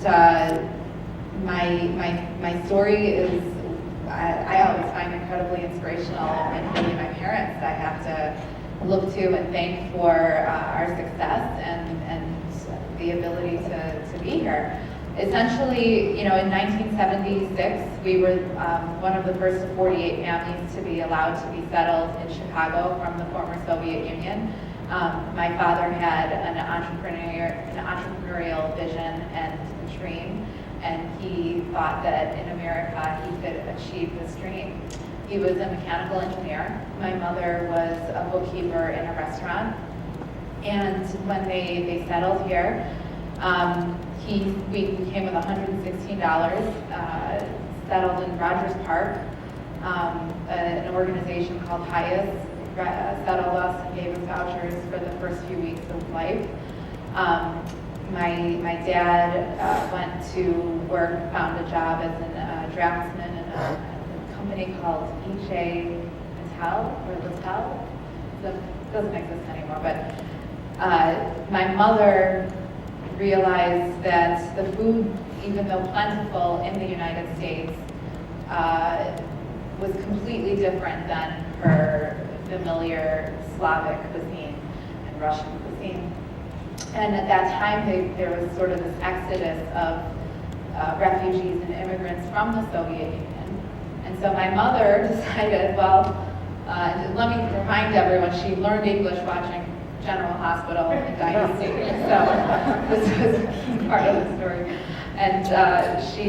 my story is, I always find incredibly inspirational, and really my parents I have to look to and thank for our success and the ability to be here. Essentially, in 1976, we were one of the first 48 families to be allowed to be settled in Chicago from the former Soviet Union. My father had an entrepreneurial vision and dream, and he thought that in America he could achieve this dream. He was a mechanical engineer. My mother was a bookkeeper in a restaurant. And when they settled here, we came with $116, settled in Rogers Park. An organization called Highest settled us and gave us vouchers for the first few weeks of life. My dad went to work, found a job as a draftsman in a company called E.J. Littell. It doesn't exist anymore, but my mother realized that the food, even though plentiful in the United States, was completely different than her familiar Slavic cuisine and Russian cuisine. And at that time, there was sort of this exodus of refugees and immigrants from the Soviet Union. And so my mother decided, let me remind everyone, she learned English watching General Hospital and Dynasty. So this was a key part of the story. And she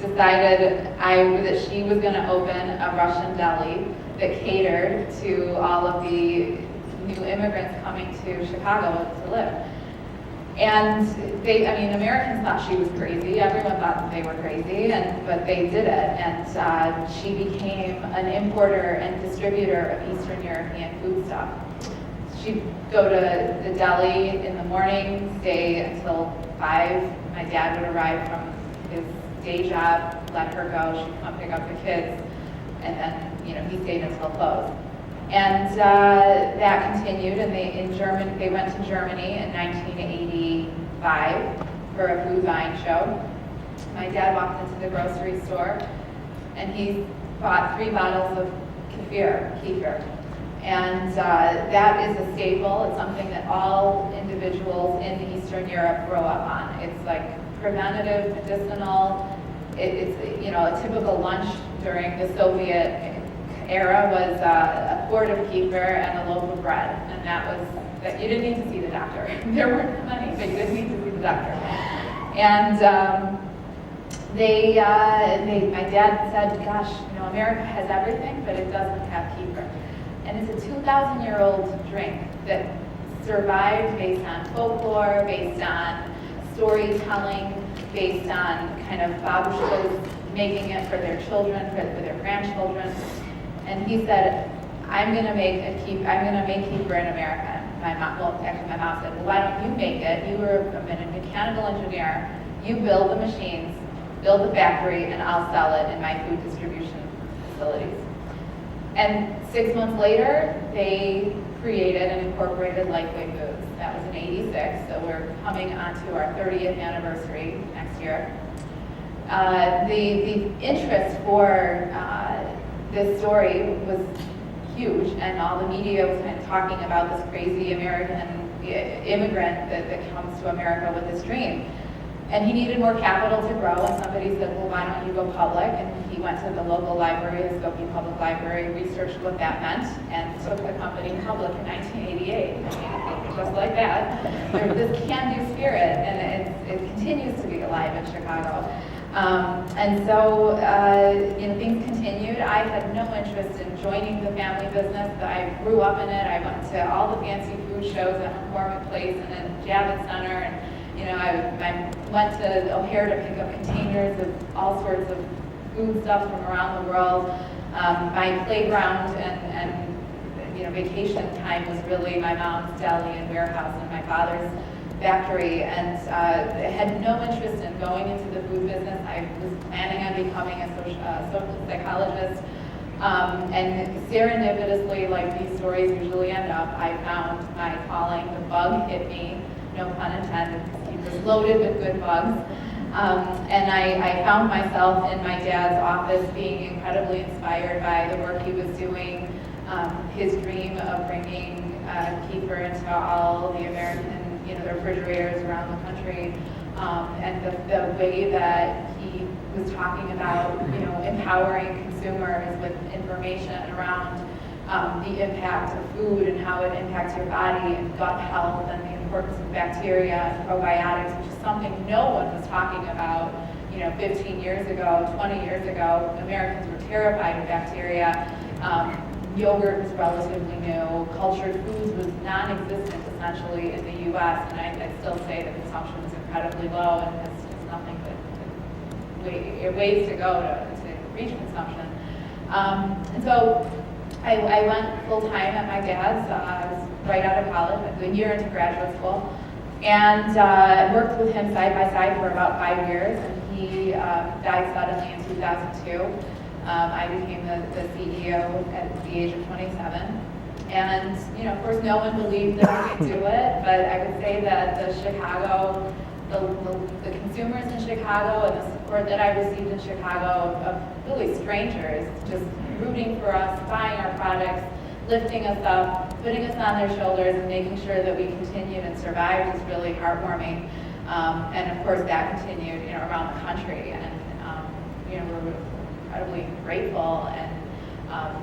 decided that she was going to open a Russian deli that catered to all of the new immigrants coming to Chicago to live. And Americans thought she was crazy. Everyone thought that they were crazy, but they did it. And she became an importer and distributor of Eastern European food stuff. She'd go to the deli in the morning, stay until 5. My dad would arrive from his day job, let her go. She'd come pick up the kids, and then he stayed until close. And that continued, and they went to Germany in 1985 for a food buying show. My dad walked into the grocery store, and he bought 3 bottles of kefir. And that is a staple. It's something that all individuals in Eastern Europe grow up on. It's like preventative, medicinal. It's a typical lunch during the Soviet era was a quart of kefir and a loaf of bread, and that you didn't need to see the doctor. There weren't money, but you didn't need to see the doctor. And my dad said, "Gosh, America has everything, but it doesn't have kefir." And it's a 2,000-year-old drink that survived based on folklore, based on storytelling, based on kind of babushkas making it for their children, for their grandchildren. And he said, I'm going to make kefir in America. My mom said, well, why don't you make it? You were a mechanical engineer. You build the machines, build the factory, and I'll sell it in my food distribution facilities. And 6 months later, they created and incorporated Lifeway Foods. That was in '86, so we're coming onto our 30th anniversary next year. The interest for this story was huge, and all the media was kind of talking about this crazy American immigrant that comes to America with this dream. And he needed more capital to grow, and somebody said, well, why don't you go public? And he went to the local library, the Skokie Public Library, researched what that meant, and took the company public in 1988. Just like that. There's this can-do spirit, and it continues to be alive in Chicago. And so, things continued. I had no interest in joining the family business. I grew up in it. I went to all the fancy food shows at McCormick Place and at Javits Center, and I went to O'Hare to pick up containers of all sorts of food stuff from around the world. My playground and vacation time was really my mom's deli and warehouse and my father's factory, and I had no interest in going into the food business. I was planning on becoming a social psychologist, and serendipitously, like these stories usually end up, I found my calling. The bug hit me, no pun intended, because he was loaded with good bugs. And I found myself in my dad's office being incredibly inspired by the work he was doing, his dream of bringing kefir into all the American, the refrigerators around the country, and the way that he was talking about, empowering consumers with information around the impact of food and how it impacts your body and gut health and the importance of bacteria and probiotics, which is something no one was talking about, 15 years ago, 20 years ago. Americans were terrified of bacteria. Yogurt was relatively new. Cultured foods was non-existent essentially in the U.S. And I still say the consumption is incredibly low, and it's nothing but ways to go to reach consumption. And so I went full time at my dad's. I was right out of college, a year into graduate school, and worked with him side by side for about 5 years. And he died suddenly in 2002. I became the CEO at the age of 27. And, of course, no one believed that I could do it, but I would say that the consumers in Chicago and the support that I received in Chicago of really strangers just rooting for us, buying our products, lifting us up, putting us on their shoulders, and making sure that we continued and survived is really heartwarming. And, of course, that continued, around the country. And, we're incredibly grateful and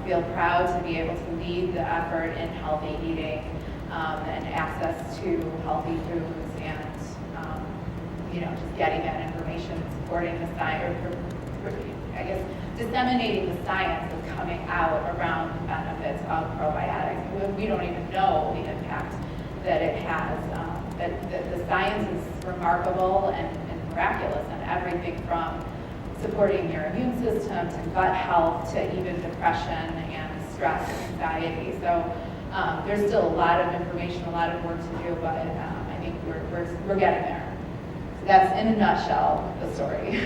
feel proud to be able to lead the effort in healthy eating and access to healthy foods and, just getting that information, supporting the science, or I guess disseminating the science that's coming out around the benefits of probiotics. We don't even know the impact that it has. The science is remarkable and miraculous, and everything from supporting your immune system to gut health to even depression and stress and anxiety. So there's still a lot of information, a lot of work to do, but I think we're getting there. So that's in a nutshell the story.